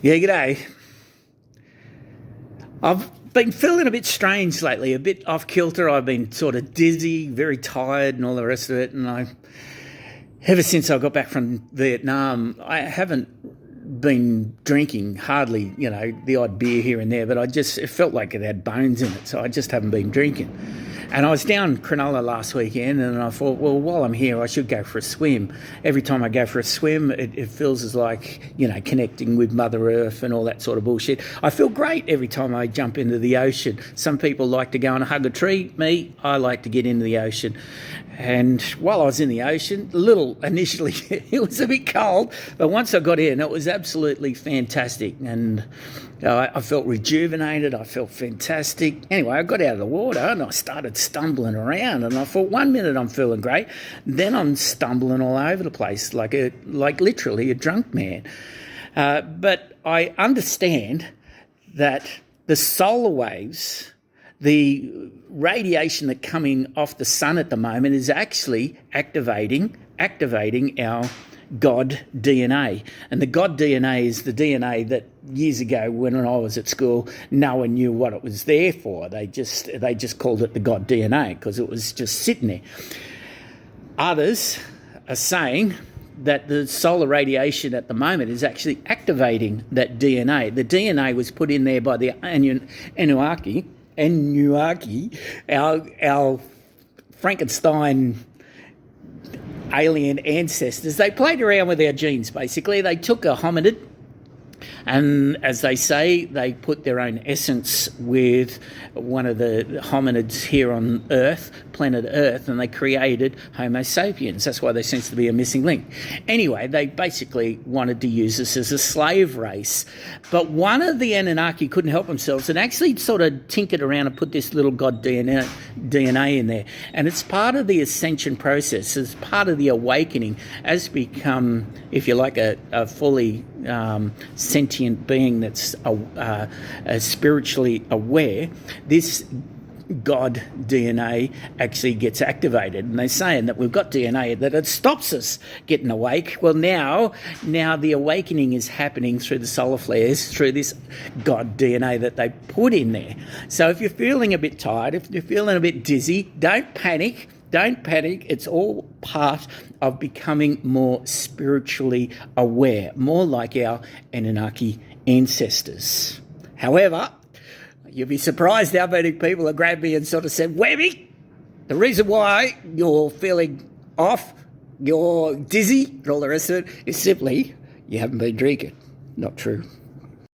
Yeah, g'day. I've been feeling a bit strange lately, a bit off kilter. I've been sort of dizzy, very tired, and all the rest of it. And ever since I got back from Vietnam, I haven't been drinking hardly, the odd beer here and there, but it felt like it had bones in it, so I just haven't been drinking. And I was down Cronulla last weekend, and I thought, well, while I'm here, I should go for a swim. Every time I go for a swim, it feels as like, connecting with Mother Earth and all that sort of bullshit. I feel great every time I jump into the ocean. Some people like to go and hug a tree. Me, I like to get into the ocean. And while I was in the ocean, initially, it was a bit cold, but once I got in, it was absolutely fantastic. And I felt rejuvenated. I felt fantastic. Anyway, I got out of the water and I started stumbling around. And I thought, 1 minute I'm feeling great, then I'm stumbling all over the place like literally a drunk man. But I understand that the solar waves, the radiation that coming off the sun at the moment is actually activating our God DNA. And the God DNA is the DNA that years ago when I was at school, no one knew what it was there for. They just called it the God DNA because it was just sitting there. Others are saying that the solar radiation at the moment is actually activating that DNA. The DNA was put in there by the Anunnaki, our Frankenstein alien ancestors. They played around with our genes, basically. They took a hominid, and as they say, they put their own essence with one of the hominids here on Earth, planet Earth, and they created Homo sapiens. That's why there seems to be a missing link. Anyway, they basically wanted to use us as a slave race. But one of the Anunnaki couldn't help themselves and actually sort of tinkered around and put this little God DNA in there. And it's part of the ascension process. It's part of the awakening as become, if you like, a fully sentient being that's spiritually aware. This God DNA actually gets activated, and they're saying that we've got DNA that it stops us getting awake. Well, now the awakening is happening through the solar flares, through this God DNA that they put in there. So if you're feeling a bit tired, if you're feeling a bit dizzy, don't panic. Don't panic. It's all part of becoming more spiritually aware, more like our Anunnaki ancestors. However, you'll be surprised how many people have grabbed me and sort of said, Webby, the reason why you're feeling off, you're dizzy and all the rest of it is simply you haven't been drinking. Not true.